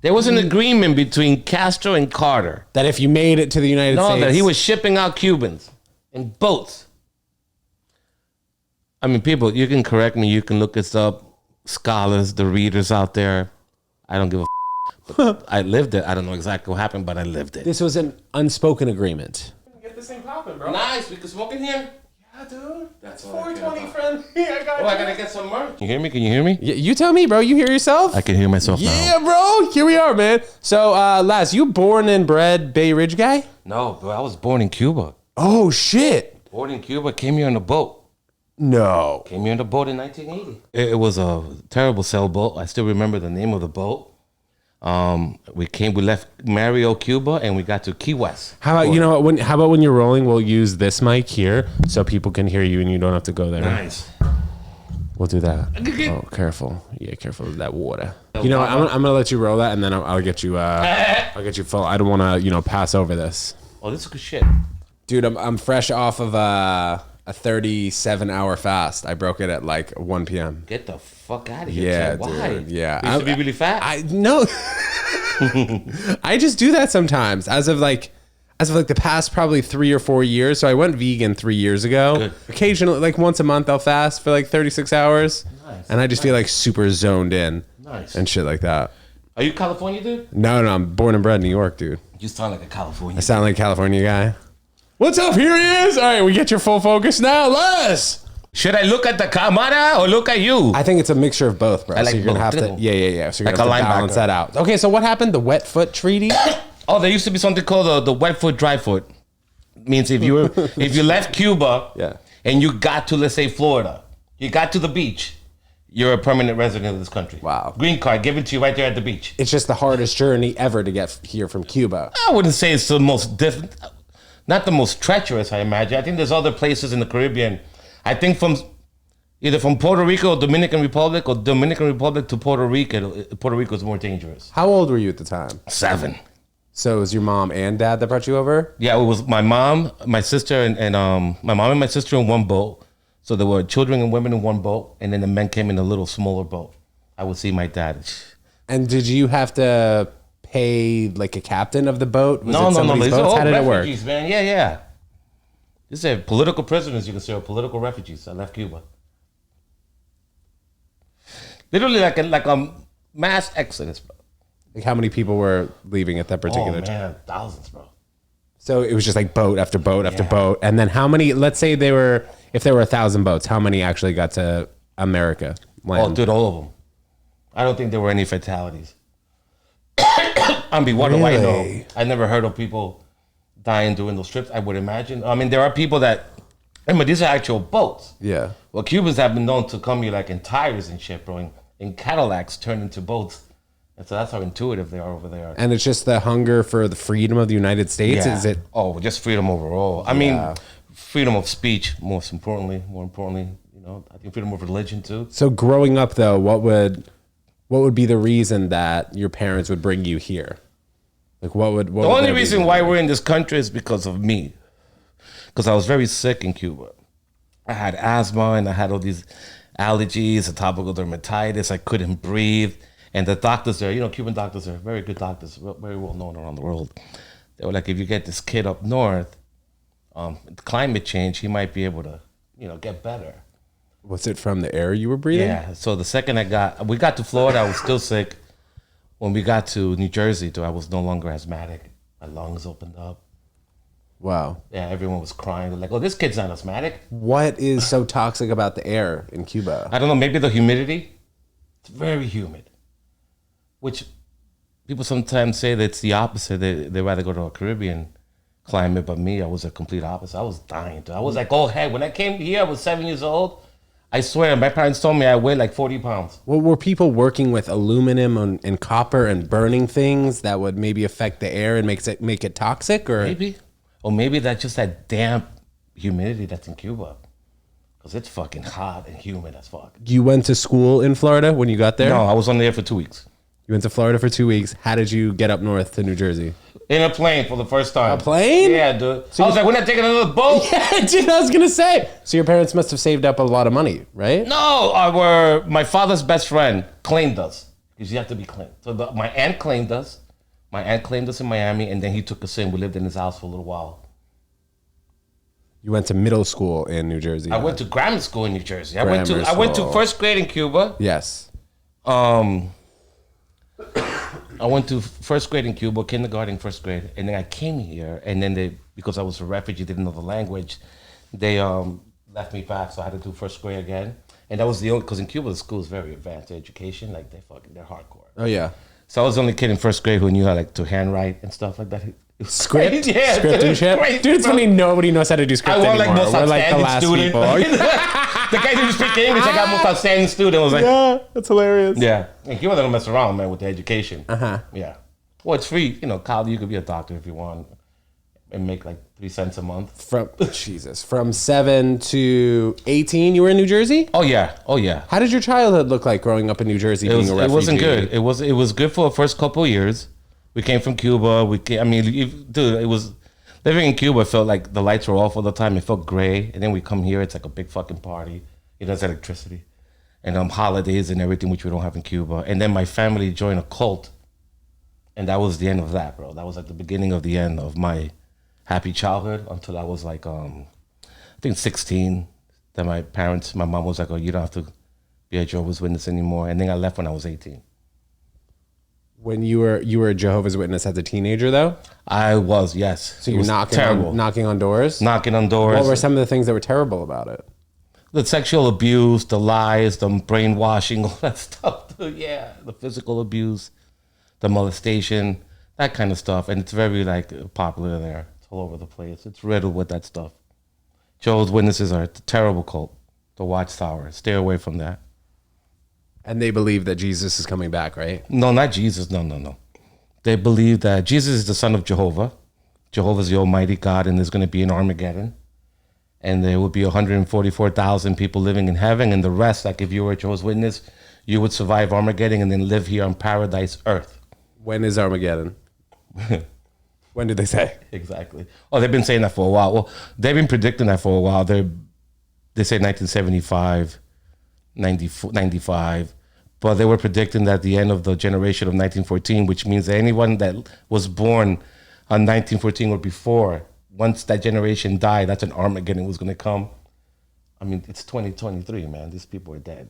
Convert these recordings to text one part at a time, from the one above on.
There was an agreement between Castro and Carter. That if you made it to the United States. No, that he was shipping out Cubans in boats. I mean, people, you can correct me. You can look this up. Scholars, the readers out there. I don't give a but I lived it. I don't know exactly what happened, but I lived it. This was an unspoken agreement. Get this thing popping, bro. Nice. We can smoke in here. Yeah, dude. That's It's all I 420 care friendly. I got I gotta get some merch. Can you hear me? Can you hear me? You tell me, bro. You hear yourself? I can hear myself now. Yeah, bro. Here we are, man. So, Laz, you born and bred Bay Ridge guy? No, bro. I was born in Cuba. Oh, shit. Born in Cuba. Came here on a boat. No. Came here on a boat in 1980. It was a terrible sailboat. I still remember the name of the boat. We left Mario, Cuba, and we got to Key West. How about, you know what? How about when you're rolling, we'll use this mic here so people can hear you and you don't have to go there. Nice. We'll do that. Oh, careful. Yeah, careful with that water. You know what? I'm gonna let you roll that, and then I'll get you. I'll get you full. I don't want to, pass over this. Oh, this is good shit. Dude, I'm fresh off of a 37-hour fast. I broke it at like 1 p.m. Get the fuck out of here. Yeah, Why? dude. Yeah. You used to be really fat? No. I just do that sometimes as of like the past probably 3 or 4 years. So I went vegan 3 years ago. Good. Occasionally, like once a month, I'll fast for like 36 hours. Nice. And I just feel like super zoned in. Nice. And shit like that. Are you California, dude? No, I'm born and bred in New York, dude. You sound like a California. I sound like a California guy. What's up? Here he is. All right, we get your full focus now. Les. Should I look at the camera or look at you? I think it's a mixture of both, bro. I like so you're gonna have both. to, yeah. So you're Like gonna have a to balance linebacker. that out. Okay, so what happened? The wet foot treaty. Oh, there used to be something called the wet foot, dry foot. Means if you left Cuba, Yeah. and you got to, let's say, Florida, you got to the beach, you're a permanent resident of this country. Wow. Green card given to you right there at the beach. It's just the hardest journey ever to get here from Cuba. I wouldn't say it's the most different, not the most treacherous, I imagine. I think there's other places in the Caribbean. I think either from Puerto Rico or Dominican Republic to Puerto Rico is more dangerous. How old were you at the time? 7. So it was your mom and dad that brought you over? Yeah, it was my mom, my sister, and my mom and my sister in one boat. So there were children and women in one boat, and then the men came in a little smaller boat. I would see my dad. And did you have to pay like a captain of the boat? Was No. These These are boats? all How did it work? refugees, man. Yeah. These are political prisoners, you can say, or political refugees. I left Cuba. Literally like a mass exodus, bro. Like how many people were leaving at that particular time? Man, thousands, bro. So it was just like boat after boat after boat. And then how many, let's say if there were 1,000 boats, how many actually got to America? Land? Oh, dude, all of them. I don't think there were any fatalities. I mean, what do I know? Really? I never heard of people dying doing those trips, I would imagine. I mean, there are people that, these are actual boats. Yeah. Well, Cubans have been known to come here like in tires and shit, bro, in Cadillacs turned into boats. And so that's how intuitive they are over there. And it's just the hunger for the freedom of the United States? Yeah. Is it? Oh, just freedom overall. I mean, freedom of speech, more importantly, I think freedom of religion too. So growing up though, what would be the reason that your parents would bring you here? Like what would the only reason why we're in this country is because of me. Because I was very sick in Cuba. I had asthma and I had all these allergies, atopic dermatitis. I couldn't breathe. And the doctors there, Cuban doctors are very good doctors, very well known around the world. They were like, if you get this kid up north, climate change, he might be able to, get better. Was it from the air you were breathing? Yeah. So the second we got to Florida, I was still sick. When we got to New Jersey, though, I was no longer asthmatic. My lungs opened up. Wow. Yeah, everyone was crying. They're like, oh, this kid's not asthmatic. What is so toxic about the air in Cuba? I don't know, maybe the humidity. It's very humid. Which people sometimes say that it's the opposite. They rather go to a Caribbean climate, but me, I was a complete opposite. I was dying. I was like, oh, hey, when I came here, I was 7 years old. I swear, my parents told me I weighed like 40 pounds. Well, were people working with aluminum and copper and burning things that would maybe affect the air and make it toxic? Or maybe. Or maybe that's just that damp humidity that's in Cuba. Because it's fucking hot and humid as fuck. You went to school in Florida when you got there? No, I was only there for 2 weeks. You went to Florida for 2 weeks. How did you get up north to New Jersey? In a plane for the first time. A plane? Yeah, dude. So I was like, we're not taking another boat. Yeah, dude, I was going to say. So your parents must have saved up a lot of money, right? No, my father's best friend claimed us. because you have to be claimed. So my aunt claimed us. My aunt claimed us in Miami, and then he took us in. We lived in his house for a little while. You went to middle school in New Jersey. I went to grammar school in New Jersey. I Grammar went to school. first grade in Cuba. Yes. I went to first grade in Cuba, kindergarten, first grade, and then I came here, and then because I was a refugee, didn't know the language, they left me back, so I had to do first grade again, and that was the only, because in Cuba the school is very advanced education, like they're hardcore. Oh yeah. So I was the only kid in first grade who knew how to handwrite and stuff like that. Script, Yeah, script and shit. great, Dude, it's bro. funny nobody knows how to do script I won anymore. like most We're like the outstanding last student. people. The guy who speak English, I got most outstanding student. I was like, Yeah, that's hilarious. yeah. And Cuba don't mess around, man, with the education. Uh-huh. Yeah. Well, it's free. You know, college, you could be a doctor if you want and make like 3 cents a month. From 7 to 18, you were in New Jersey? Oh, yeah. Oh, yeah. How did your childhood look like growing up in New Jersey, being a refugee? It wasn't good. It was good for the first couple of years. We came from Cuba. Dude, it was living in Cuba. It felt like the lights were off all the time. It felt gray. And then we come here. It's like a big fucking party. There's electricity and holidays and everything, which we don't have in Cuba. And then my family joined a cult, and that was the end of that, bro. That was like the beginning of the end of my happy childhood until I was like, I think 16. Then my mom was like, "Oh, you don't have to be a Jehovah's Witness anymore." And then I left when I was 18. When you were a Jehovah's Witness as a teenager, though? I was, yes. So you were knocking on doors? Knocking on doors. What were some of the things that were terrible about it? The sexual abuse, the lies, the brainwashing, all that stuff. Yeah, the physical abuse, the molestation, that kind of stuff. And it's very like popular there. It's all over the place. It's riddled with that stuff. Jehovah's Witnesses are a terrible cult. The Watchtower. Stay away from that. And they believe that Jesus is coming back, right? No, not Jesus. No. They believe that Jesus is the son of Jehovah. Jehovah is the Almighty God, and there's going to be an Armageddon. And there will be 144,000 people living in heaven, and the rest, like if you were a Jehovah's Witness, you would survive Armageddon and then live here on paradise earth. When is Armageddon? When did they say? Exactly. Oh, they've been saying that for a while. Well, they've been predicting that for a while. They say 1975, 95, but they were predicting that the end of the generation of 1914, which means that anyone that was born on 1914 or before, once that generation died, that's an Armageddon was going to come. I mean, it's 2023, man. These people are dead.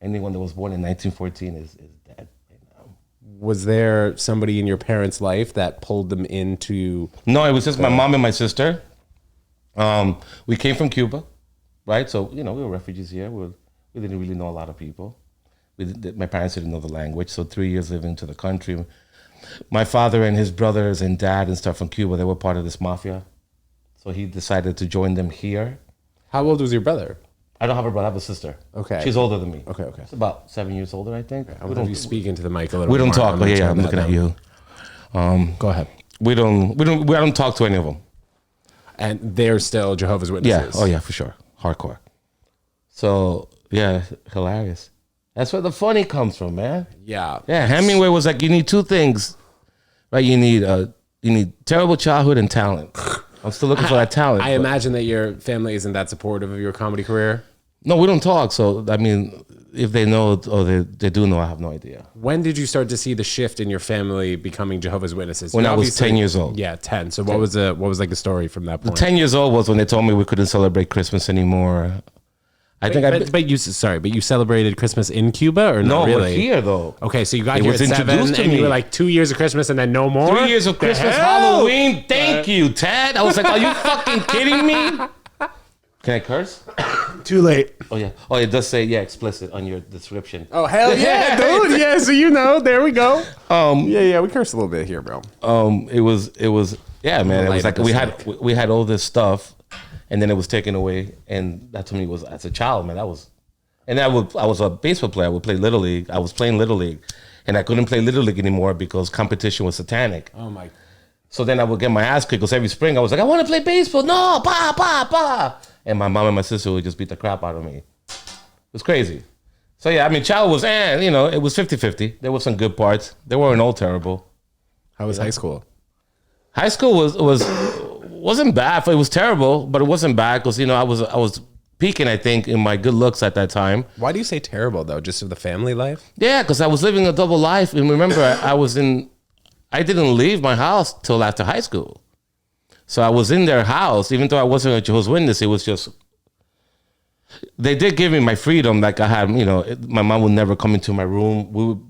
Anyone that was born in 1914 is dead right now. Was there somebody in your parents' life that pulled them into... No, it was just my mom and my sister. We came from Cuba, right? So, we were refugees here. We didn't really know a lot of people. My parents didn't know the language, so 3 years living into the country. My father and his brothers and dad and stuff from Cuba, they were part of this mafia. So he decided to join them here. How old was your brother? I don't have a brother, I have a sister. Okay. She's older than me. Okay. She's about 7 years older, I think. I'm going to speak into the mic a little We bit don't more. talk, but yeah, I'm looking at you. Go ahead. We don't talk to any of them. And they're still Jehovah's Witnesses? Yeah, oh yeah, for sure. Hardcore. So, yeah, hilarious. That's where the funny comes from, man. Yeah. Yeah, Hemingway was like, you need two things, right? You need terrible childhood and talent. I'm still looking for that talent. I imagine that your family isn't that supportive of your comedy career. No, we don't talk. So, I mean, if they know or they do know, I have no idea. When did you start to see the shift in your family becoming Jehovah's Witnesses? When I was 10 years old. Yeah, 10. So what was like the story from that point? 10 years old was when they told me we couldn't celebrate Christmas anymore. But you celebrated Christmas in Cuba or not No, really? we're here though. Okay, so you got It here was at 7 introduced to and you me. were like 2 years of Christmas and then no more? 3 years of The Christmas, hell? Halloween. Thank you, Ted. I was like, are you fucking kidding me? Can I curse? Too late. Oh yeah. Oh, it does say explicit on your description. Oh hell yeah, dude. Yeah, so there we go. Yeah, we cursed a little bit here, bro. It was yeah, man. It was like Light we had all this stuff, and then it was taken away, and that to me was as a child, man. That was, and I was a baseball player. I would play Little League. I was playing Little League, and I couldn't play Little League anymore because competition was satanic. Oh my. So then I would get my ass kicked because every spring I was like, I want to play baseball. No, pa. And my mom and my sister would just beat the crap out of me. It was crazy. So yeah, I mean, child was, it was 50-50. There were some good parts. They weren't all terrible. How was high school? High school wasn't bad. It was terrible, but it wasn't bad because I was peaking, I think, in my good looks at that time. Why do you say terrible though? Just of the family life? Yeah, because I was living a double life. And remember, I didn't leave my house till after high school. So I was in their house, even though I wasn't a Jehovah's Witness. It was just, they did give me my freedom. Like I had, my mom would never come into my room. We would,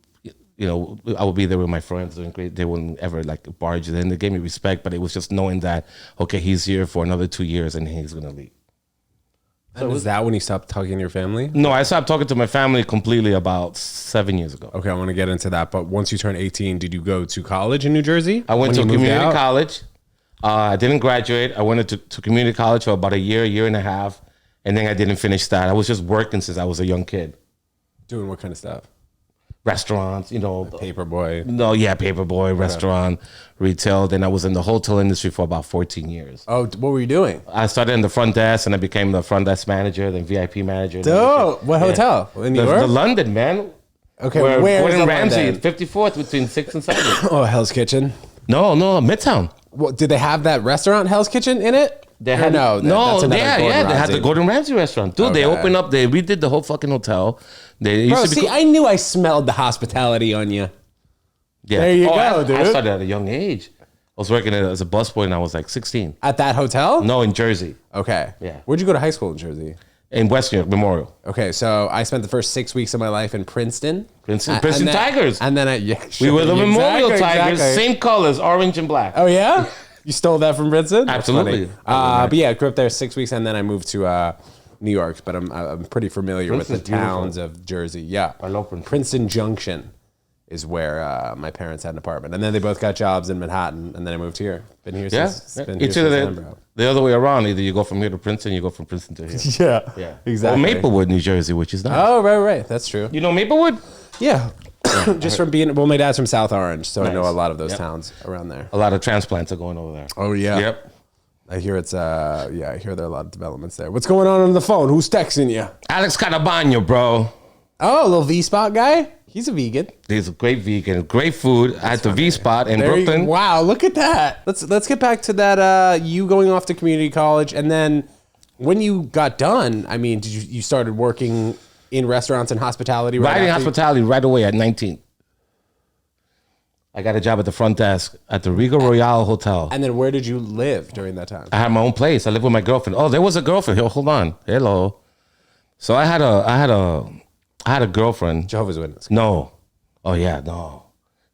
I would be there with my friends doing great. They wouldn't ever like barge in. They gave me respect, but it was just knowing that, okay, he's here for another 2 years and he's going to leave. So was that when you stopped talking to your family? No, I stopped talking to my family completely about 7 years ago. Okay, I want to get into that. But once you turned 18, did you go to college in New Jersey? I went to community college. I didn't graduate. I went to community college for about a year and a half. And then I didn't finish that. I was just working since I was a young kid. Doing what kind of stuff? Restaurants, Paperboy. No, yeah, paperboy, restaurant, retail. Then I was in the hotel industry for about 14 years. Oh, what were you doing? I started in the front desk and I became the front desk manager, then VIP manager. Dope. What hotel? In New York? The London, man. Okay, where is Gordon the Ramsay, London? 54th between 6 and 7. Oh, Hell's Kitchen. No, Midtown. Well, did they have that restaurant, Hell's Kitchen, in it? They had that's another they Gordon had Ramsay. the Gordon Ramsay restaurant. Dude, they Okay. opened up, they redid the whole fucking hotel. They used Bro, to be see, I knew I smelled the hospitality on you. yeah. there you go, I dude. started at a young age. I was working as a busboy and I was like 16. At that hotel? No, in Jersey, Okay. Yeah. Where'd you go to high school in Jersey? in West New York, Memorial. Okay, so I spent the first 6 weeks of my life in Princeton. Princeton And Princeton then- Tigers. And then We were the Memorial Tigers, exactly. same colors, orange and black. Oh, yeah? You stole that from Princeton? That's Absolutely. funny. But yeah, I grew up there 6 weeks and then I moved to New York, but I'm pretty familiar with the Princeton's towns of Jersey. Yeah. I love Princeton. Princeton Junction is where my parents had an apartment. And then they both got jobs in Manhattan and then I moved here. Been here Yeah, since been here it's since either then, bro. the other way around. Either you go from here to Princeton, you go from Princeton to here. Yeah. Yeah, Exactly. Or Maplewood, New Jersey, which is nice. Oh, right. That's true. You know Maplewood? Yeah. Just from being, well, my dad's from South Orange, so I know a Nice. lot of those Yep. towns around there. A lot of transplants are going over there. Oh, yeah. Yep. I hear it's, I hear there are a lot of developments there. What's going on the phone? Who's texting you? Alex Carabano, bro. Oh, a little V-Spot guy? He's a vegan. He's a great vegan, great food at the V Spot in There you- Brooklyn. wow, look at that. Let's get back to that, you going off to community college, and then when you got done, I mean, did you started working in restaurants and hospitality Right in after you- hospitality right away at 19. I got a job at the front desk at the Regal Royale Hotel. And then where did you live during that time? I had my own place. I lived with my girlfriend. Oh, there was a girlfriend. Hold on. Hello. So I had a girlfriend. Jehovah's Witness. No. Oh yeah, no.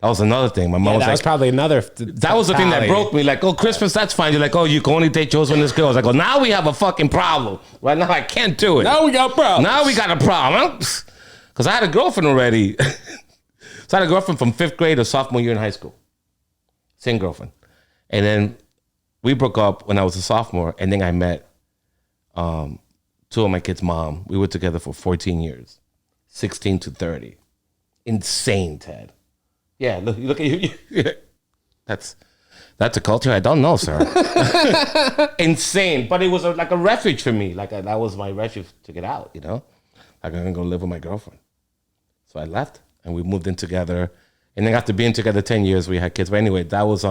That was another thing. My mom Yeah, was that like, was probably another. that was the thing that broke me. Like, oh, Christmas, that's fine. You're like, oh, you can only date Jehovah's Witness girls. I go, now we have a fucking problem. Right now, I can't do it. Now we got problems. Now we got a problem. Because I had a girlfriend already. So I had a girlfriend from 5th grade to sophomore year in high school. Same girlfriend. And then we broke up when I was a sophomore. And then I met two of my kids' mom. We were together for 14 years. 16 to 30. Insane, Ted. Yeah, look at you. That's a culture I don't know, sir. Insane. But it was like a refuge for me. That was my refuge to get out, you know? Like I'm going to go live with my girlfriend. So I left and we moved in together. And then after being together 10 years, we had kids. But anyway, that was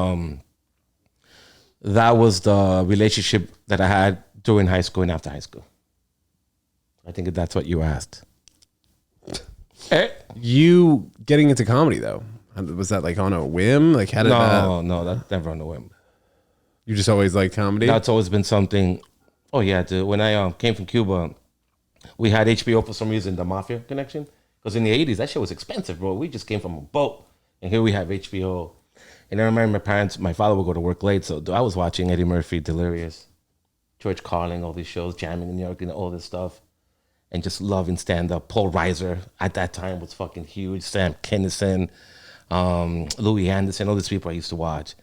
the relationship that I had during high school and after high school. I think that's what you asked. You getting into comedy though, was that like on a whim? Like how did that? No, that's never on the whim. You just always liked comedy? That's always been something. Oh yeah, dude. When I came from Cuba, we had HBO for some reason, the Mafia connection. Because in the 80s, that shit was expensive, bro. We just came from a boat, and here we have HBO. And I remember my father would go to work late, so I was watching Eddie Murphy, Delirious, George Carlin, all these shows, Jamming in New York, and all this stuff, and just loving stand-up. Paul Reiser at that time was fucking huge. Sam Kinison, Louis Anderson, all these people I used to watch.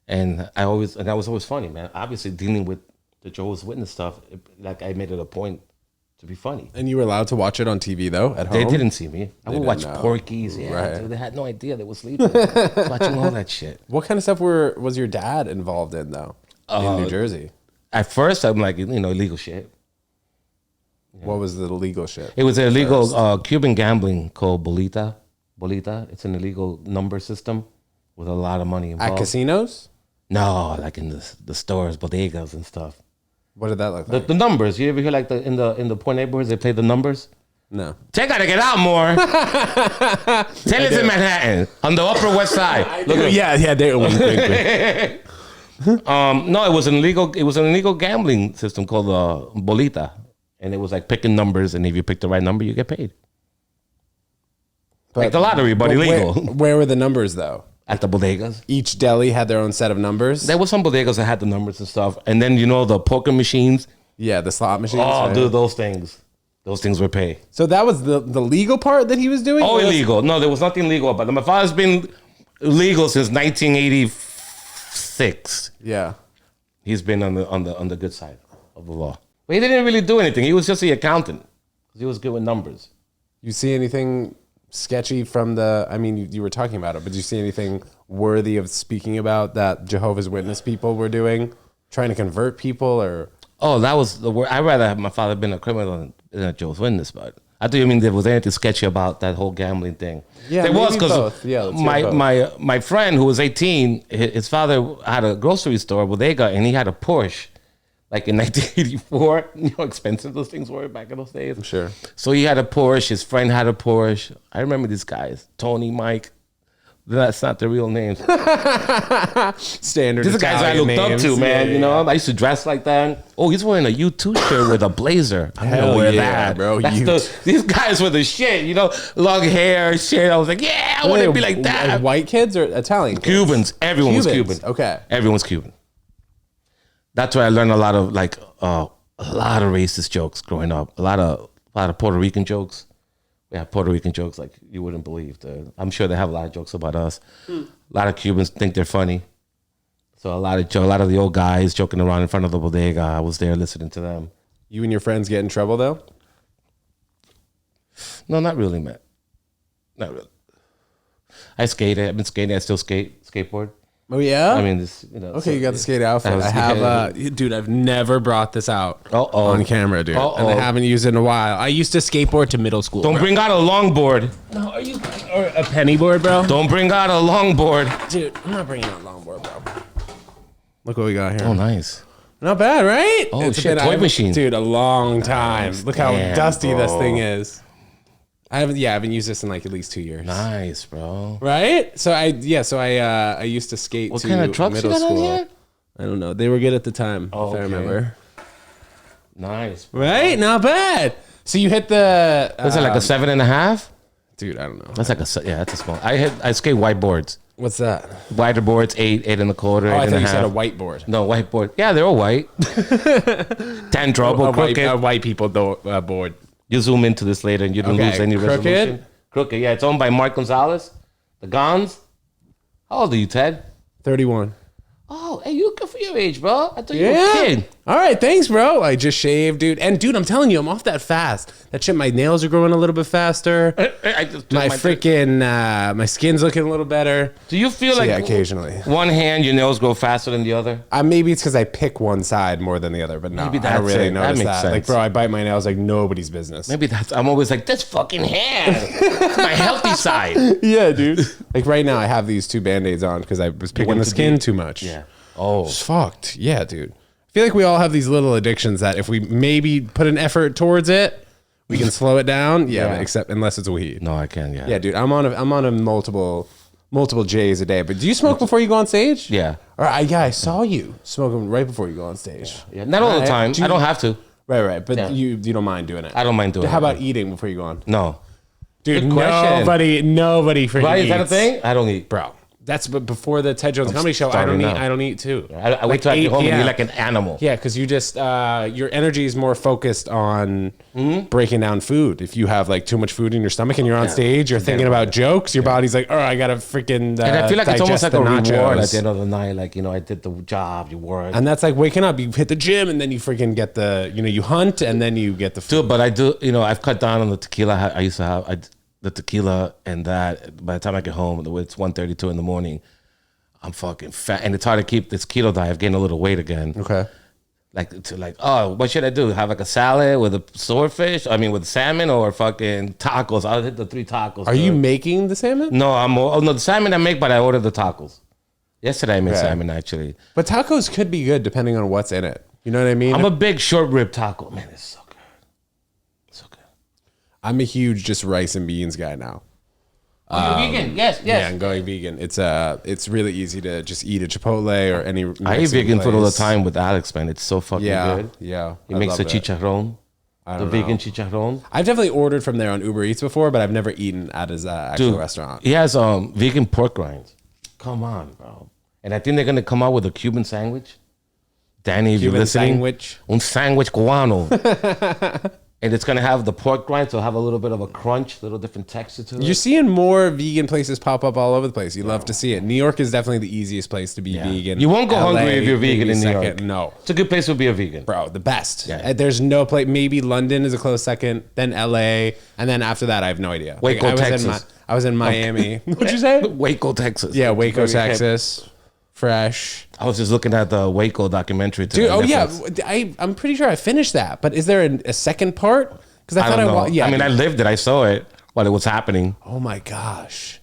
And that was always funny, man. Obviously, dealing with the Jehovah's Witness stuff, I made it a point to be funny. And you were allowed to watch it on TV though at home? They didn't see me. I would watch didn't know. Porky's. Yeah, Right. dude, they had no idea they were sleeping. Watching all that shit. What kind of stuff was your dad involved in though? In New Jersey? At first, I'm like, illegal shit. What was the legal shit? It was an illegal Cuban gambling called Bolita. Bolita. It's an illegal number system with a lot of money involved. At casinos? No, like in the stores, bodegas and stuff. What did that look The, like? the numbers. You ever hear like in the poor neighborhoods they play the numbers? No. They gotta get out more. Taylor's in Manhattan on the Upper West Side. Look at Yeah. no, it was an illegal gambling system called Bolita, and it was like picking numbers, and if you pick the right number, you get paid. Like the lottery, but illegal. Where were the numbers though? At the bodegas. Each deli had their own set of numbers. There were some bodegas that had the numbers and stuff, and then the poker machines. Yeah, the slot machines. Oh, right? dude, those things were pay. So that was the legal part that he was doing? Oh, illegal. No, there was nothing legal about it. My father's been legal since 1986. Yeah. He's been on the good side of the law. But he didn't really do anything. He was just the accountant. He was good with numbers. You see anything sketchy from you were talking about it, but did you see anything worthy of speaking about that Jehovah's Witness people were doing? Trying to convert people or... Oh, that was the word. I'd rather have my father been a criminal than a Jehovah's Witness, but I thought you mean there was anything sketchy about that whole gambling thing. Yeah, there was, maybe because both. Yeah, let's hear both. my friend who was 18, his father had a grocery store, bodega, and he had a Porsche, like in 1984. You know how expensive those things were back in those days. Sure. So he had a Porsche. His friend had a Porsche. I remember these guys, Tony, Mike. That's not their real names. Standard. These are guys I looked up to, man. You know, I used to dress like that. Oh, he's wearing a U2 shirt with a blazer. I'm gonna wear that, bro. These guys were the shit. You know, long hair, shit. I was like, yeah, I want to be like that. White kids or Italian kids? Cubans. Everyone was Cuban. Okay. Everyone's Cuban. That's where I learned a lot of racist jokes growing up. A lot of Puerto Rican jokes. We have Puerto Rican jokes like you wouldn't believe. I'm sure they have a lot of jokes about us. A lot of Cubans think they're funny. So a lot of the old guys joking around in front of the bodega. I was there listening to them. You and your friends get in trouble though? No, not really, man. Not really. I skated. I've been skating. I still skateboard. Oh yeah. I mean, this. Okay, you got the skate outfit. I have, dude. I've never brought this out on camera, dude, and I haven't used it in a while. I used to skateboard to middle school. Don't bring out a longboard. No, are you or a penny board, bro? Don't bring out a longboard, dude. I'm not bringing out a longboard, bro. Look what we got here. Oh, nice. Not bad, right? Oh, it's shit, a toy machine, dude. A long time. Nice. Look how dusty bro. This thing is. I haven't used this in like at least 2 years. Nice, bro. Right? So I used to skate what to kind of trucks middle you got school. on here? I don't know. They were good at the time, if I remember. Nice, bro. Right? Not bad. So you hit the Was it like a 7.5? dude, I don't know. That's like that's a small. I skate whiteboards. What's that? Wider boards, 8.25, Oh, I 8.5. thought you said a whiteboard. No, whiteboard. Yeah, they're all white. Tan trouble, crooked. White people board. You zoom into this later and you don't lose any resolution. Crooked, yeah. It's owned by Mark Gonzalez. The Gons. How old are you, Ted? 31. Oh, hey, you good for your age, bro. I thought you were a kid. All right, thanks, bro. I just shaved, dude. And dude, I'm telling you, I'm off that fast. That shit, my nails are growing a little bit faster. My freaking, my skin's looking a little better. Do you feel like occasionally one hand your nails grow faster than the other? Maybe it's because I pick one side more than the other, but no, Maybe I don't that's really it. notice That makes that. sense. Like, bro, I bite my nails like nobody's business. Maybe I'm always like, this fucking hand. It's my healthy side. Yeah, dude. Like right now, I have these 2 Band-Aids on because I was picking the skin too much. Yeah. Oh. It's fucked. Yeah, dude. I feel like we all have these little addictions that if we maybe put an effort towards it, we can slow it down. Yeah, except unless it's weed. No, I can, yeah. Yeah, dude. I'm on a multiple J's a day. But do you smoke before you go on stage? Yeah. I saw you smoking right before you go on stage. Yeah. Not all the time. I don't have to. Right. But you don't mind doing it. I don't mind doing it. How about eating before you go on? No. Dude, Good question. nobody freaking Right? eats. Is that a thing? I don't eat. Bro. That's before the Ted Jones Comedy Show. I don't eat too. I wait till I get home and eat like an animal. Yeah, because you just your energy is more focused on breaking down food. If you have like too much food in your stomach and you're on stage, you're thinking about jokes. Your body's like, oh, I gotta freaking. And I feel like it's almost like a reward nachos. at the end of the night. Like, I did the job, you work. And that's like waking up. You hit the gym and then you freaking get the, you hunt and then you get the food. Dude, but I do, I've cut down on the tequila. I used to have the tequila, and that by the time I get home, it's 1:32 in the morning. I'm fucking fat, and it's hard to keep this keto diet. I've gained a little weight again. Okay. What should I do? Have like a salad with a swordfish? I mean, with salmon or fucking tacos? I'll hit the 3 tacos. Are you making the salmon? No, the salmon I make, but I ordered the tacos. Yesterday I made salmon actually. But tacos could be good depending on what's in it. You know what I mean? I'm a big short rib taco. Man, it's so good. So good. I'm a huge just rice and beans guy now. Oh, you're vegan? Yes, yes. Yeah, I'm going vegan. It's really easy to just eat a Chipotle or any. I eat Mexican vegan food all the place. time with Alex, man. It's so fucking good. Yeah. He I makes love the it. chicharron. The don't vegan know. chicharron. I've definitely ordered from there on Uber Eats before, but I've never eaten at his actual restaurant. He has vegan pork rinds. Come on, bro. And I think they're gonna come out with a Cuban sandwich. Danny, if you're Cuban listening, sandwich. un sandwich cubano. And it's gonna have the pork rind, so have a little bit of a crunch, a little different texture to it. You're seeing more vegan places pop up all over the place. You love to see it. New York is definitely the easiest place to be vegan. You won't go LA, hungry if you're vegan maybe in New York. second. No. It's a good place to be a vegan. Bro, the best. Yeah. There's no place. Maybe London is a close second, then LA, and then after that, I have no idea. Waco, I was Texas. I was in Miami. What'd you say? Waco, Texas. Yeah, Waco, Very hip. Texas. Fresh. I was just looking at the Waco documentary today. Dude, oh Netflix. yeah. I'm pretty sure I finished that. But is there a second part? Because I don't know. yeah. I mean, I lived it. I saw it while it was happening. It oh my gosh.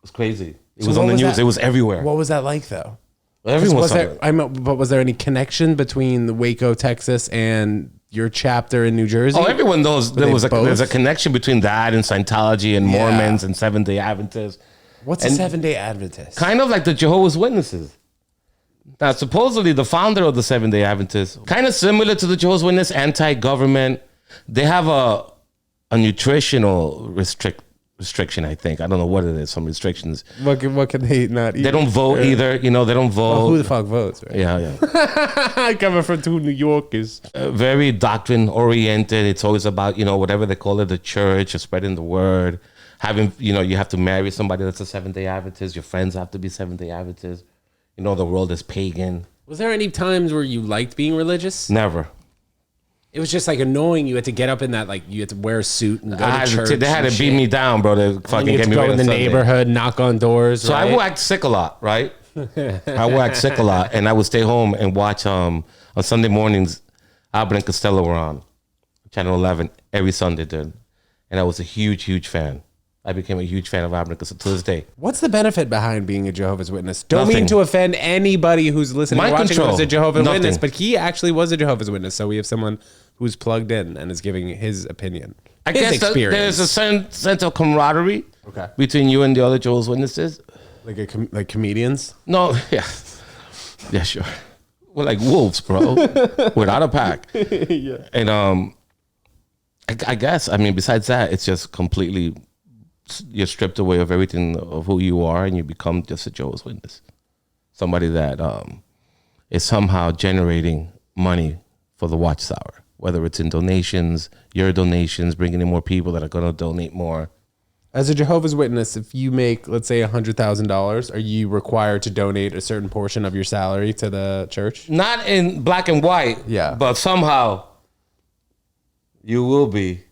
was crazy. It So was what on the was news. that? It was everywhere. What was that like though? Everyone Was saw there, it. but was there any connection between the Waco, Texas, and your chapter in New Jersey? Oh, everyone knows they there's a both? connection between that and Scientology and Yeah. Mormons and Seventh-day Adventists. What's a 7-day Adventist? Kind of like the Jehovah's Witnesses. Now, supposedly the founder of the Seventh-day Adventists, kind of similar to the Jehovah's Witness, anti-government. They have a nutritional restriction, I think. I don't know what it is, some restrictions. What can they not eat? They don't vote either. You know, they don't vote. Well, who the fuck votes? Right? Yeah. Coming from two New Yorkers. Very doctrine oriented. It's always about, whatever they call it, the church or spreading the word. Having, you have to marry somebody that's a Seventh-day Adventist. Your friends have to be Seventh-day Adventists. The world is pagan. Was there any times where you liked being religious? Never. It was just like annoying. You had to get up in that, like you had to wear a suit and go to church. They had and to beat shit. me down, bro. To fucking You had get to me go ready in the on Sunday. neighborhood, knock on doors. So right? I would act sick a lot, right? I would act sick a lot, and I would stay home and watch on Sunday mornings. Albert and Costello were on Channel 11 every Sunday, dude, and I was a huge, huge fan. I became a huge fan of Albert and Costello to this day. What's the benefit behind being a Jehovah's Witness? Don't mean Nothing. to offend anybody who's listening Mind or watching control. who's a Jehovah's Nothing. Witness, but he actually was a Jehovah's Witness. So we have someone who's plugged in and is giving his opinion. I his guess that experience. there's a certain sense of camaraderie Okay. between you and the other Jehovah's Witnesses. like comedians. No, yeah, sure. We're like wolves, bro, without a pack. Yeah. And I guess besides that, it's just completely you're stripped away of everything of who you are, and you become just a Jehovah's Witness, somebody that is somehow generating money for the Watchtower, whether it's in donations, your donations, bringing in more people that are going to donate more. As a Jehovah's Witness, if you make, let's say, $100,000, are you required to donate a certain portion of your salary to the church? Not in black and white, Yeah. but somehow you will be.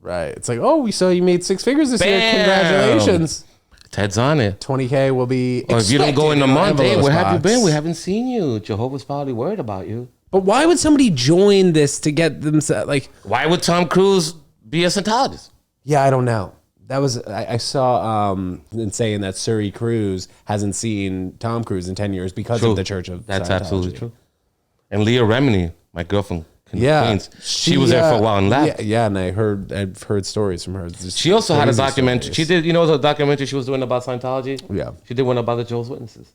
Right. It's like, oh, we saw you made 6 figures this year. Bam! Congratulations. Ted's on it. 20K will be. Or if you don't go in a month, hey, envelope where have you box. been? We haven't seen you. Jehovah's probably worried about you. But why would somebody join this to get themselves like? Why would Tom Cruise be a Scientologist? Yeah, I don't know. That was I saw in saying that Surrey Cruise hasn't seen Tom Cruise in 10 years because of the Church of That's Scientology. absolutely true. And Leah Remini, my girlfriend, Yeah, Queens, she was there for a while and left. Yeah, and I've heard stories from her. Just She also had a crazy documentary. stories. She did, the documentary she was doing about Scientology? Yeah. She did one about the Jehovah's Witnesses.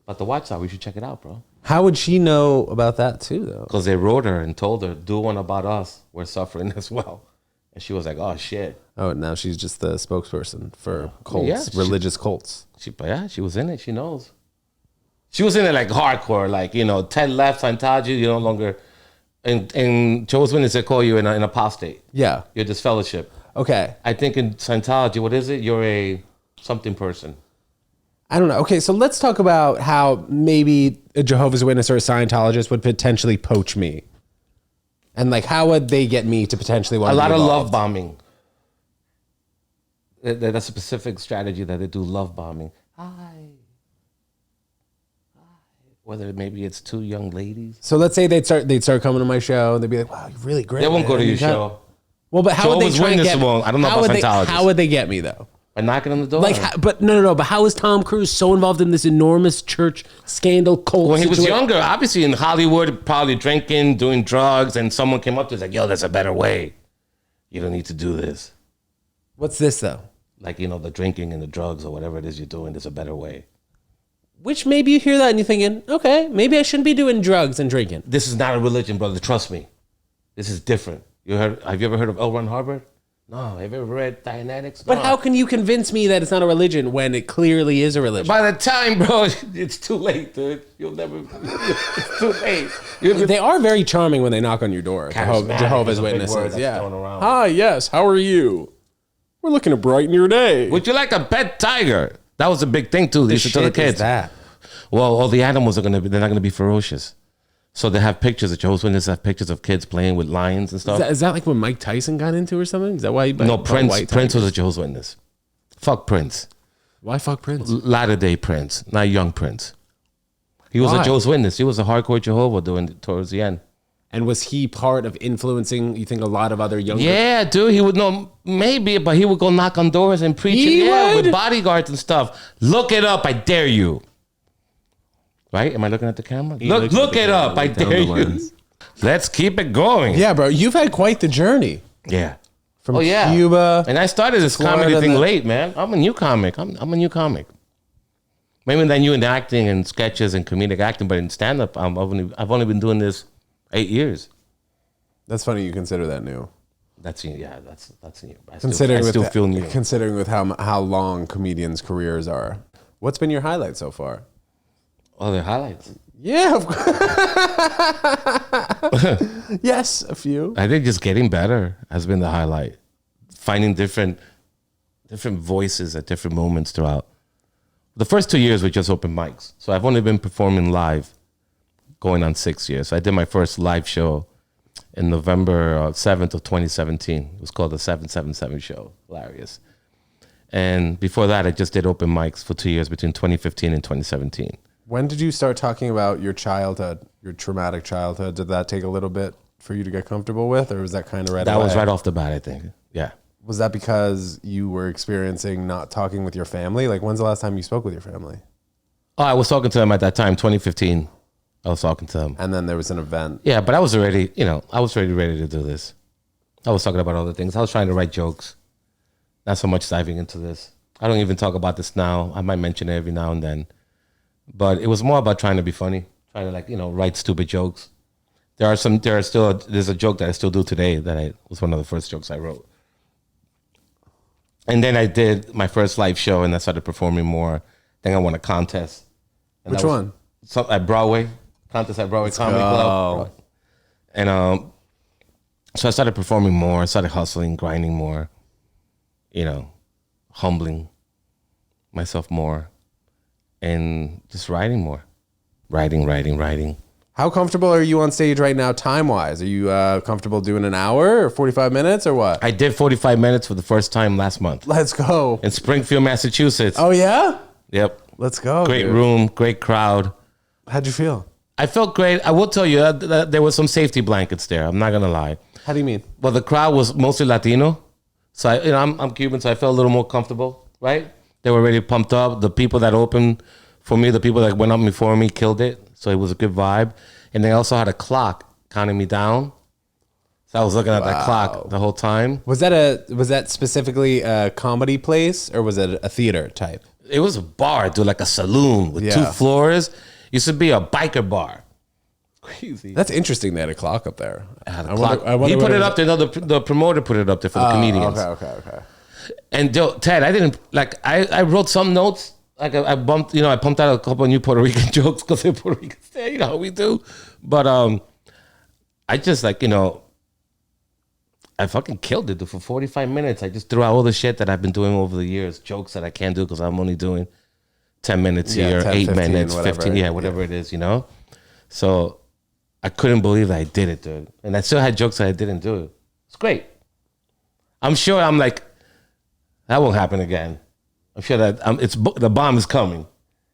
About the Watchtower. You should check it out, bro. How would she know about that too, though? Because they wrote her and told her, do one about us. We're suffering as well. And she was like, oh, shit. Oh, now she's just the spokesperson for cults, Yeah, she- religious cults. She was in it. She knows. She was in it like hardcore. Like, Ted left Scientology. You no longer... In Jehovah's Witness, they call you an apostate. Yeah. You're disfellowship. Okay. I think in Scientology, what is it? You're a something person. I don't know. Okay, so let's talk about how maybe a Jehovah's Witness or a Scientologist would potentially poach me. And like, how would they get me to potentially want A to lot be of involved? love bombing. That's a specific strategy that they do, love bombing. Hi. Whether maybe it's 2 young ladies. So let's say they'd start coming to my show and they'd be like, "Wow, you're really great." They won't go man. to your You got-" show. Well, but how would they Jehovah's try and Witness get? won't. I don't know how about would they- Scientologists. How would they get me though? By knocking on the door. Like, but no. But how is Tom Cruise so involved in this enormous church scandal cult? When he was situation? younger, obviously in Hollywood, probably drinking, doing drugs, and someone came up to him like, yo, there's a better way. You don't need to do this. What's this though? Like, the drinking and the drugs or whatever it is you're doing, there's a better way. Which maybe you hear that and you're thinking, okay, maybe I shouldn't be doing drugs and drinking. This is not a religion, brother. Trust me. This is different. Have you ever heard of L. Ron Hubbard? No. Have you ever read Dianetics? But No. how can you convince me that it's not a religion when it clearly is a religion? By the time, bro, it's too late, dude. You'll never. It's too late. They are very charming when they knock on your door. Charismatic Jehovah's is a big word Witnesses. that's Yeah. thrown around. Hi, yes. How are you? We're looking to brighten your day. Would you like a pet tiger? That was a big thing too. They used to tell the shit is kids. that? Well, all the animals they're not gonna be ferocious. So they have pictures. The Jehovah's Witnesses have pictures of kids playing with lions and stuff. Is that like what Mike Tyson got into or something? Is that why? No, Prince was a Jehovah's Witness. Fuck Prince. Why fuck Prince? Latter Day Prince, not young Prince. He was Why? a Jehovah's Witness. He was a hardcore Jehovah towards the end. And was he part of influencing, you think, a lot of other younger? Yeah, dude, he would know maybe, but he would go knock on doors and preach. He would? With bodyguards and stuff. Look it up, I dare you. Right? Am I looking at the camera? Look it up, I dare you. Let's keep it going. Yeah, bro, you've had quite the journey. Yeah. From Cuba. And I started this Florida, comedy thing late, man. I'm a new comic. I'm a new comic. Maybe than you in acting and sketches and comedic acting, but in stand up, I've only been doing this 8 years. That's funny you consider that new. That's new. I Considering feel new. Considering with how long comedians' careers are. What's been your highlight so far? Oh, the highlights. Yeah, of course. Yes, a few. I think just getting better has been the highlight. Finding different voices at different moments throughout. The first 2 years were just open mics. So I've only been performing live going on 6 years. So I did my first live show in November 7th of 2017. It was called the 777 show. Hilarious. And before that, I just did open mics for 2 years between 2015 and 2017. When did you start talking about your childhood, your traumatic childhood? Did that take a little bit for you to get comfortable with, or was that kind of right away? That was right off the bat, I think. Yeah. Was that because you were experiencing not talking with your family? Like, when's the last time you spoke with your family? Oh, I was talking to them at that time, 2015. I was talking to them. And then there was an event. Yeah, but I was already, I was already ready to do this. I was talking about other things. I was trying to write jokes. Not so much diving into this. I don't even talk about this now. I might mention it every now and then. But it was more about trying to be funny, trying to write stupid jokes. There's a joke that I still do today that was one of the first jokes I wrote. And then I did my first live show and I started performing more. Then I won a contest. And Which one? At Broadway. Contest at Broadway Comedy Club. And so I started performing more. I started hustling, grinding more. Humbling myself more. And just writing more. Writing. How comfortable are you on stage right now time-wise? Are you comfortable doing an hour or 45 minutes or what? I did 45 minutes for the first time last month. Let's go. In Springfield, Massachusetts. Oh, yeah? Yep. Let's go. Great dude. room, great crowd. How'd you feel? I felt great. I will tell you, there was some safety blankets there. I'm not going to lie. How do you mean? Well, the crowd was mostly Latino. So, I'm Cuban, so I felt a little more comfortable, right? They were already pumped up. The people that opened for me, the people that went up before me killed it. So it was a good vibe. And they also had a clock counting me down. So I was looking at that clock the whole time. Was that specifically a comedy place or was it a theater type? It was a bar, dude, like a saloon with 2 floors. Used to be a biker bar. Crazy. That's interesting. They had a clock up there. I wonder he put it up there. No, the promoter put it up there for the comedians. Okay. And Ted, I didn't I wrote some notes. Like I pumped out a couple of new Puerto Rican jokes because they're Puerto Rican there, you know how we do. But I just I fucking killed it, dude, for 45 minutes. I just threw out all the shit that I've been doing over the years, jokes that I can't do because I'm only doing 10 minutes here, 10, 8 15, minutes, whatever. 15, whatever it is, So I couldn't believe that I did it, dude. And I still had jokes that I didn't do. It's great. I'm sure that won't happen again. I'm sure that the bomb is coming.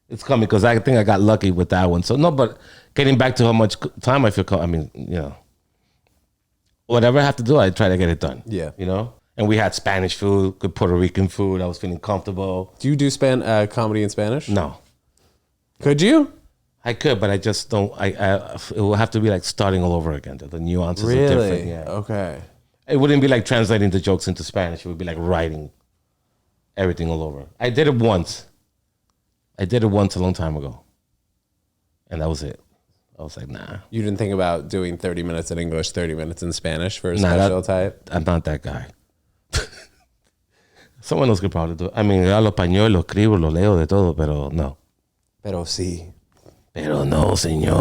It's coming because I think I got lucky with that one. So no, but getting back to how much time I feel, whatever I have to do, I try to get it done. Yeah. And And we had Spanish food, good Puerto Rican food. I was feeling comfortable. Do you do comedy in Spanish? No. Could you? I could, but I just don't. It will have to be like starting all over again. The nuances are Really? different. Yeah. Okay. It wouldn't be like translating the jokes into Spanish. It would be like writing everything all over. I did it once a long time ago. And that was it. I was like, nah. You didn't think about doing 30 minutes in English, 30 minutes in Spanish for a special type? I'm not that guy. Someone else could probably do it. I mean, yo hablo español, lo escribo, lo leo, de todo, pero no. Pero sí. Pero no, señor.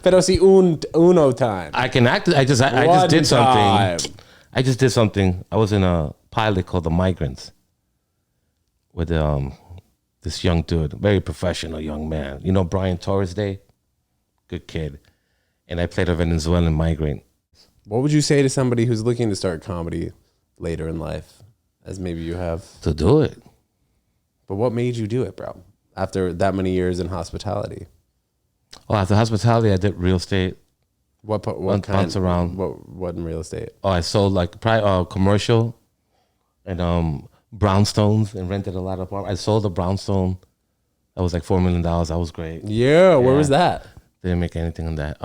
Pero sí uno time. I can act. I just did something. I just did something. I was in a pilot called The Migrants with this young dude, very professional young man. You know Brian Torres Day? Good kid. And I played a Venezuelan migrant. What would you say to somebody who's looking to start comedy later in life, as maybe you have? To do it. But what made you do it, bro? After that many years in hospitality? Oh, after hospitality, I did real estate. What kind? Bounce around. What in real estate? Oh, I sold like commercial and brownstones and rented a lot of apartments. I sold a brownstone. That was like $4 million. That was great. Yeah, where was that? Didn't make anything on that.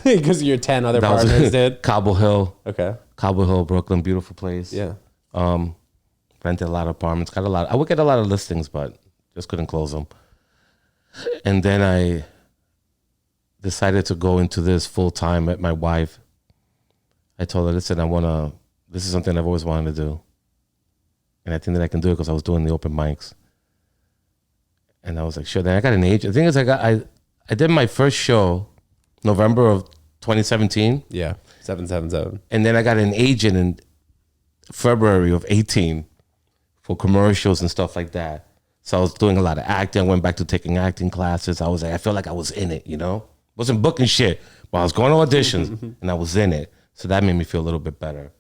Because your 10 other partners did? Cobble Hill. Okay. Cobble Hill, Brooklyn, beautiful place. Yeah. Rented a lot of apartments. I would get a lot of listings, but just couldn't close them. And then I decided to go into this full time. Met my wife. I told her, listen, this is something I've always wanted to do. And I think that I can do it because I was doing the open mics. And I was like, sure. Then I got an agent. The thing is, I did my first show November of 2017. Yeah. 777. And then I got an agent in February of 18 for commercials and stuff like that. So I was doing a lot of acting. I went back to taking acting classes. I felt like I was in it, you know? Wasn't booking shit, but I was going to auditions and I was in it. So that made me feel a little bit better.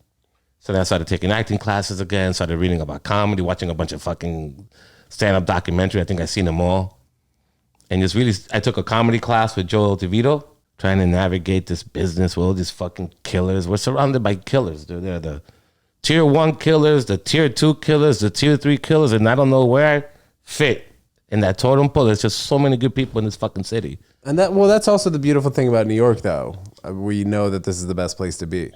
So then I started taking acting classes again, started reading about comedy, watching a bunch of fucking stand-up documentary. I think I've seen them all. And I took a comedy class with Joel DeVito, trying to navigate this business with all these fucking killers. We're surrounded by killers. They're the tier 1 killers, the tier 2 killers, the tier 3 killers, and I don't know where I fit in that totem pole. There's just so many good people in this fucking city. And that's also the beautiful thing about New York, though. We know that this is the best place to be.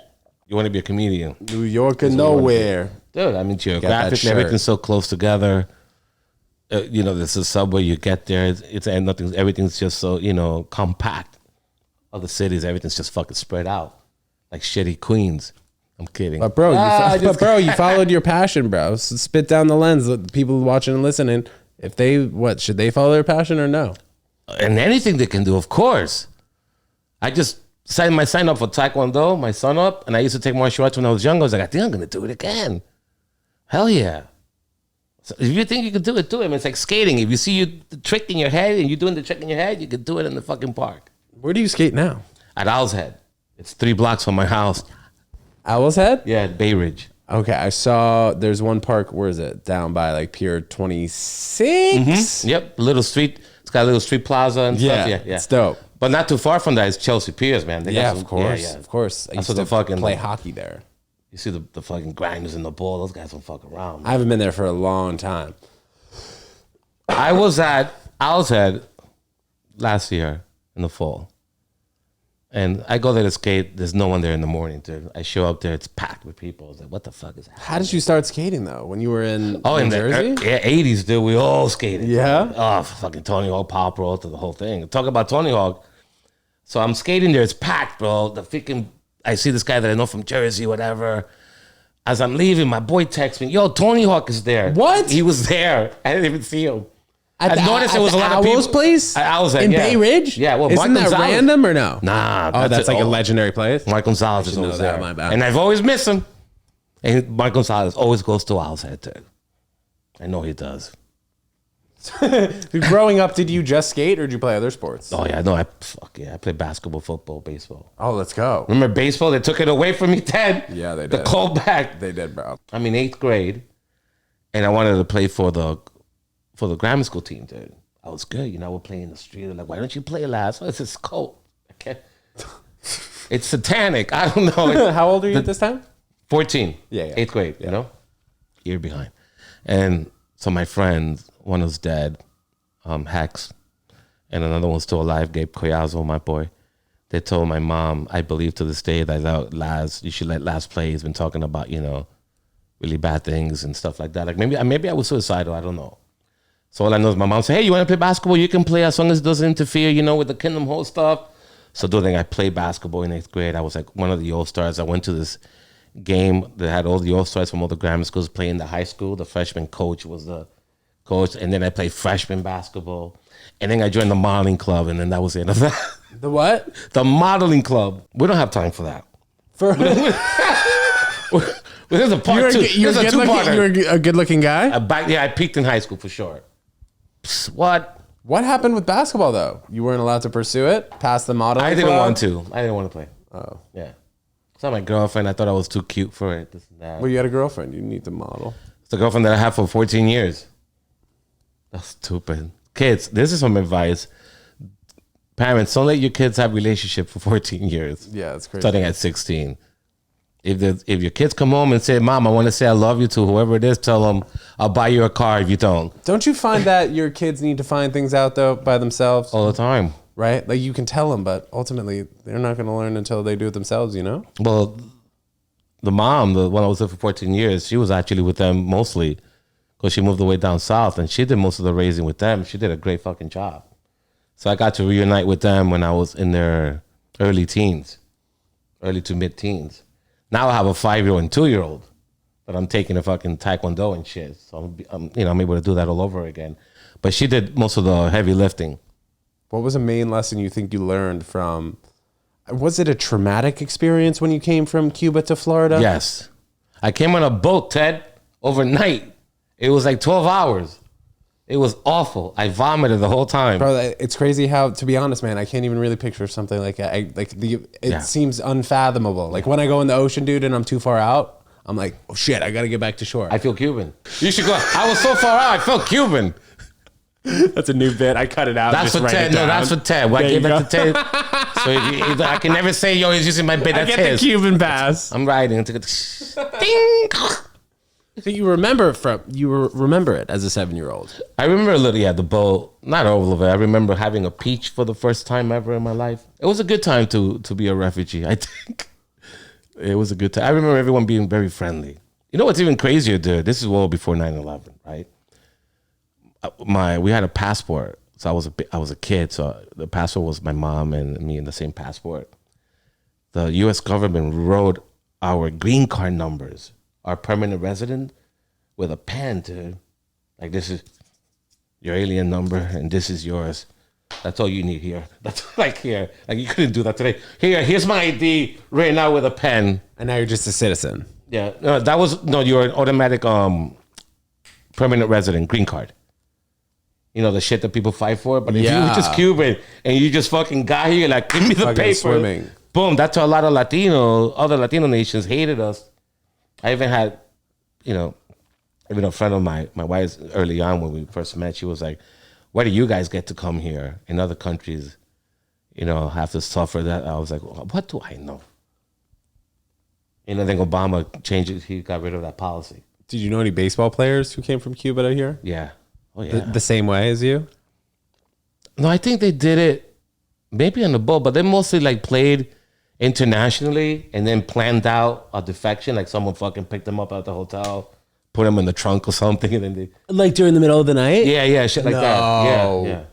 You want to be a comedian. New York and nowhere. Dude, I mean, geographically, everything's so close together. There's a subway, you get there, everything's just so, compact. Other cities, everything's just fucking spread out. Like shitty Queens. I'm kidding. But bro, you followed your passion, bro. So spit down the lens. Let people watching and listening, if should they follow their passion or no? And anything they can do, of course. I just signed up for Taekwondo, my son up, and I used to take martial arts when I was younger. I was like, I think I'm going to do it again. Hell yeah. So if you think you can do it, do it. I mean, it's like skating. If you see the trick in your head and you're doing the trick in your head, you can do it in the fucking park. Where do you skate now? At Owl's Head. It's 3 blocks from my house. Owl's Head? Yeah, at Bay Ridge. Okay, I saw there's one park, where is it? Down by like Pier 26? Mm-hmm. Yep, little street. It's got a little street plaza and stuff. Yeah, it's dope. But not too far from that is Chelsea Piers, man. Of course. I used to play hockey there. You see the fucking grinders in the ball. Those guys don't fuck around, man. I haven't been there for a long time. I was at Owl's Head last year in the fall. And I go there to skate. There's no one there in the morning, dude. I show up there. It's packed with people. I was like, what the fuck is happening? How did you start skating, though? When you were in in Jersey? The 80s, dude. We all skated. Yeah? Oh, fucking Tony Hawk, Pop Roll, to the whole thing. Talk about Tony Hawk. So I'm skating there. It's packed, bro. I see this guy that I know from Jersey, whatever. As I'm leaving, my boy texts me, yo, Tony Hawk is there. What? He was there. I didn't even see him. I noticed there was a lot of people. Owl's place? At Owl's Head, in Bay Ridge? Yeah, well, isn't that random or no? Nah. Oh, that's like a legendary place? Mike Gonzalez is always there. My bad. And I've always missed him. And Mike Gonzalez always goes to Owl's Head, dude. I know he does. Growing up, did you just skate or did you play other sports? Oh, yeah, no, I played basketball, football, baseball. Oh, let's go. Remember baseball? They took it away from me, Ted. Yeah, they did. The callback. They did, bro. I'm in 8th grade, and I wanted to play for the grammar school team, dude. I was good. We're playing in the street. They're like, why don't you play last? Oh, it's cold. I can't. It's satanic. I don't know. How old are you at this time? 14. Yeah, yeah. 8th grade, you know? Year behind. And so my friends, one was dead, Hex, and another one's still alive, Gabe Collazo, my boy. They told my mom, I believe to this day, that you should let Laz play. He's been talking about, really bad things and stuff like that. Like maybe I was suicidal, I don't know. So all I know is my mom said, hey, you want to play basketball? You can play as long as it doesn't interfere, with the Kingdom Hall stuff. So I played basketball in 8th grade. I was like one of the All-Stars. I went to this game that had all the All-Stars from all the grammar schools playing the high school. The freshman coach was the coach. And then I played freshman basketball. And then I joined the modeling club. And then that was the end of that. The what? The modeling club. We don't have time for that. There's a part two. There's a two-parter. You're a good-looking guy? I peaked in high school for sure. Psst, what? What happened with basketball, though? You weren't allowed to pursue it past the modeling I didn't club? want to. I didn't want to play. Oh. Yeah. It's not my girlfriend. I thought I was too cute for it. This and that. Well, you had a girlfriend. You need to model. It's the girlfriend that I had for 14 years. That's stupid. Kids, this is some advice. Parents, don't let your kids have relationship for 14 years. Yeah, that's crazy. Starting at 16. If your kids come home and say, Mom, I want to say I love you to whoever it is, tell them, I'll buy you a car if you don't. Don't you find that your kids need to find things out, though, by themselves? All the time. Right? Like, you can tell them, but ultimately, they're not going to learn until they do it themselves, Well, the mom, the one I was with for 14 years, she was actually with them mostly because she moved away down south, and she did most of the raising with them. She did a great fucking job. So I got to reunite with them when I was in their early to mid-teens. Now I have a 5-year-old and 2-year-old that I'm taking a fucking taekwondo and shit. So I'm able to do that all over again. But she did most of the heavy lifting. What was a main lesson you think you learned from? Was it a traumatic experience when you came from Cuba to Florida? Yes. I came on a boat, Ted, overnight. It was like 12 hours. It was awful. I vomited the whole time. Bro, it's crazy how, to be honest, man, I can't even really picture something like that. It seems unfathomable. Like when I go in the ocean, dude, and I'm too far out, I'm like, oh shit, I gotta get back to shore. I feel Cuban. You should go. I was so far out, I felt Cuban. That's a new bit. I cut it out. That's for Ted. No, that's for Ted. Well, I gave that to Ted. So I can never say, yo, he's using my bit. That's I get his. the Cuban pass. I'm riding. Ding. So you remember it as a 7-year-old. I remember a little, the boat, not all of it. I remember having a peach for the first time ever in my life. It was a good time to be a refugee, I think. It was a good time. I remember everyone being very friendly. You know what's even crazier, dude? This is well before 9/11, right? We had a passport. So I was a kid, so the passport was my mom and me in the same passport. The U.S. government wrote our green card numbers, our permanent resident, with a pen, dude. Like, this is your alien number, and this is yours. That's all you need here. That's like here. Like, you couldn't do that today. Here's my ID right now with a pen. And now you're just a citizen. Yeah, you're an automatic permanent resident, green card. You know, the shit that people fight for. But if you were just Cuban and you just fucking got here, like, give me the fucking paper. Swimming. Boom. That's how a lot of other Latino nations hated us. I even had, even a friend of my wife's early on when we first met, she was like, why do you guys get to come here? In other countries, have to suffer that. I was like, what do I know? I think Obama changed it. He got rid of that policy. Did you know any baseball players who came from Cuba to here? Yeah. Oh, yeah. The same way as you? No, I think they did it maybe on the boat, but they mostly played internationally and then planned out a defection. Like someone fucking picked them up at the hotel, put them in the trunk or something, and then they during the middle of the night? Yeah, shit like that.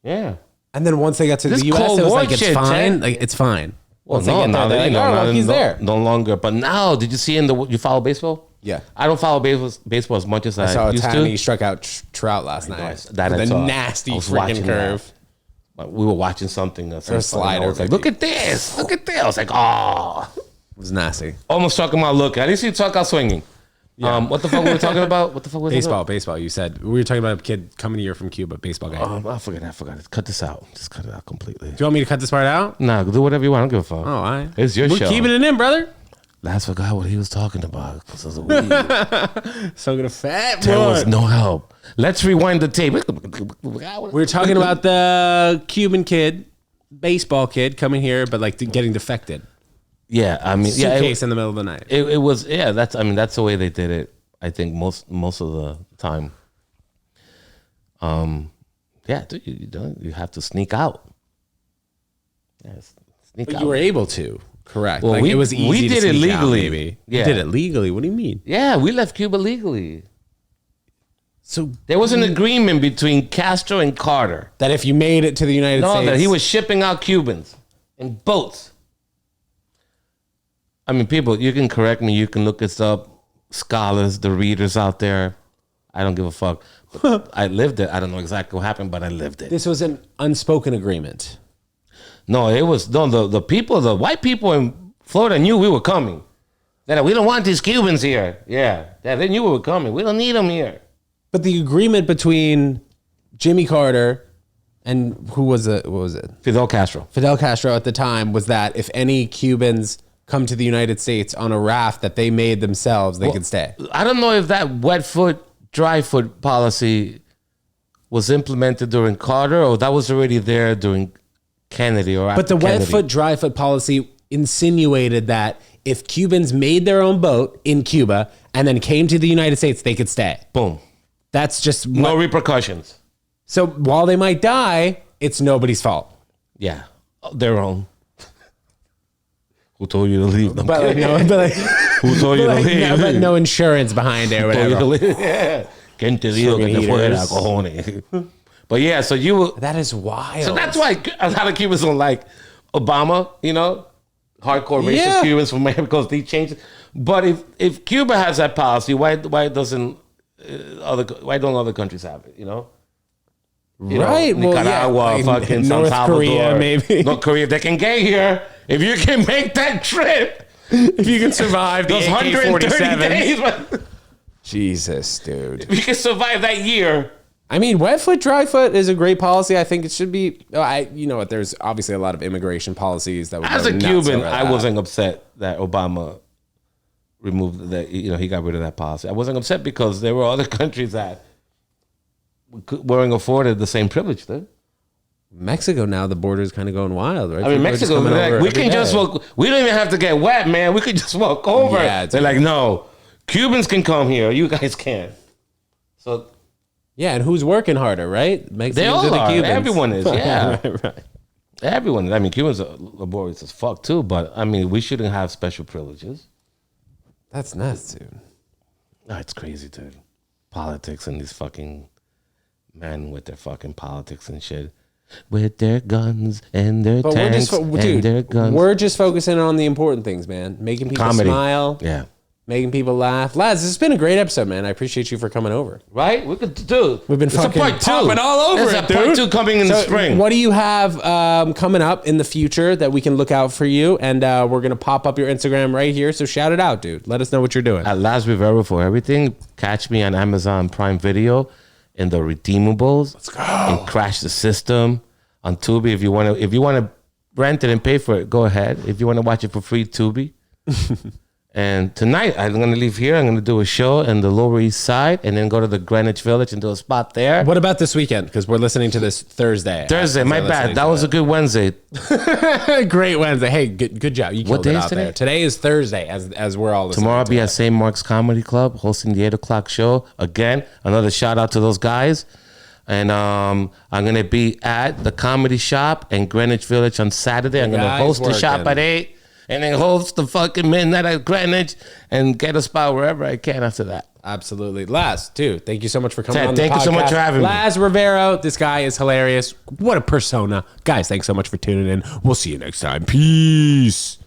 Yeah. And then once they got to This the U.S., Cold it was War like, it's shit, fine. Ted. Like, it's fine. Well, Once they get there, they're like, oh, look, he's there. No longer. But now, did you see you follow baseball? Yeah. I don't follow baseball as much as I saw used Ohtani to. struck out Trout last night. That with I a saw. nasty I was freaking watching curve. that. We were watching something. Or a slider. I was like, look at this. Look at this. I was like, oh. It was nasty. Almost struck him out looking. I didn't see you talk out swinging. Yeah. What the fuck were we talking about? What the fuck was Baseball. You said we were talking about a kid coming here from Cuba, baseball guy. I forgot it. Cut this out. Just cut it out completely. Do you want me to cut this part out? Nah, do whatever you want. I don't give a fuck. Oh, all right. It's your We're show. keeping it in, brother. Last forgot what he was talking about because of the weed. So good a fat There boy. was no help. Let's rewind the tape. We're talking about the Cuban kid, baseball kid coming here, but getting defected. Yeah, I mean, yeah, Suitcase in the middle of the night. it was. Yeah, that's the way they did it. I think most of the time. Yeah, dude, you have to sneak out. Yes, sneak But out. you were able to, correct? Well, like it was easy. we to did it sneak out, legally. maybe. Yeah. You did it legally. What do you mean? Yeah, we left Cuba legally. So There was an agreement between Castro and Carter. that if you made it to the United No, States, that he was shipping out Cubans in boats. I mean, people, you can correct me. You can look this up. Scholars, the readers out there. I don't give a fuck. But I lived it. I don't know exactly what happened, but I lived it. this was an unspoken agreement. No, it was the people, the white people in Florida knew we were coming. That we don't want these Cubans here. Yeah, they knew we were coming. We don't need them here. But the agreement between Jimmy Carter and what was it? Fidel Castro. Fidel Castro at the time was that if any Cubans come to the United States on a raft that they made themselves, they could stay. I don't know if that wet foot, dry foot policy was implemented during Carter or that was already there during Kennedy or after But the wet Kennedy. foot, dry foot policy insinuated that if Cubans made their own boat in Cuba and then came to the United States, they could stay. Boom. That's just No repercussions. So while they might die, it's nobody's fault. Yeah. Their own. Who told you to leave them? But Who told you to leave? but no insurance behind it or Told you to whatever. leave? Yeah. ¿Quién te dijo que te fuera, cojones? But yeah, so you were. That is wild. So that's why a lot of Cubans don't like Obama, you know, hardcore racist Yeah. Cubans from because they changed it. But if Cuba has that policy, why don't other countries have it? You know, Right. Know, Nicaragua, well, yeah. fucking North San Salvador, Korea, maybe. North Korea, they can get here if you can make that trip. If you can survive the Those 130 AK-47. days, man. Jesus, dude. If you can survive that year. I mean, wet foot, dry foot is a great policy. I think it should be. You know what? There's obviously a lot of immigration policies that would As go a nuts Cuban, over I that. wasn't upset that Obama removed that. You know, he got rid of that policy. I wasn't upset because there were other countries that weren't afforded the same privilege. Though. Mexico now, the border is kind of going wild, right? I mean, People are just Mexico, coming they're over like, we every can just day. walk. We don't even have to get wet, man. We could just walk over. Yeah, They're like, no, Cubans can come here. You guys can't. So Yeah, and who's working harder, right? Mexicans they all or the are. Cubans? Everyone is. Yeah. right. Everyone. I mean, Cubans are laborious as fuck too. But I mean, we shouldn't have special privileges. That's nuts, dude. Oh, it's crazy, dude. Politics and these fucking men with their fucking politics and shit. With their guns and their But tanks and their guns. we're just focusing on the important things, man. Making people Comedy. smile, Yeah. making people laugh. Lads, this has been a great episode, man. I appreciate you for coming over. Right? We could do. We've been It's a fucking part two. popping all over There's it, a part dude. two coming in the spring. What do you have coming up in the future that we can look out for you? And we're going to pop up your Instagram right here. So shout it out, dude. Let us know what you're doing. At Last Rivero for everything. Catch me on Amazon Prime Video in the redeemables. Let's go. And Crash the System on Tubi. If you want to rent it and pay for it, go ahead. If you want to watch it for free, Tubi. And tonight I'm going to leave here. I'm going to do a show in the Lower East Side and then go to the Greenwich Village and do a spot there. What about this weekend? Because we're listening to this Thursday. Thursday, my bad. That was a good Wednesday. Great Wednesday. Hey, good job. You killed day it is out today? there. Today is Thursday, as we're all listening. Tomorrow I'll to be it. at St. Mark's Comedy Club hosting the 8 o'clock show. Again, another shout out to those guys. And I'm going to be at the Comedy Shop in Greenwich Village on Saturday. I'm going to Guys host the shop working. at 8 and then host the fucking midnight at Greenwich and get a spot wherever I can after that. Absolutely. Laz, too, thank you so much for coming Ted, on the thank you so much podcast. for having me. Laz Rivero, this guy is hilarious. What a persona. Guys, thanks so much for tuning in. We'll see you next time. Peace.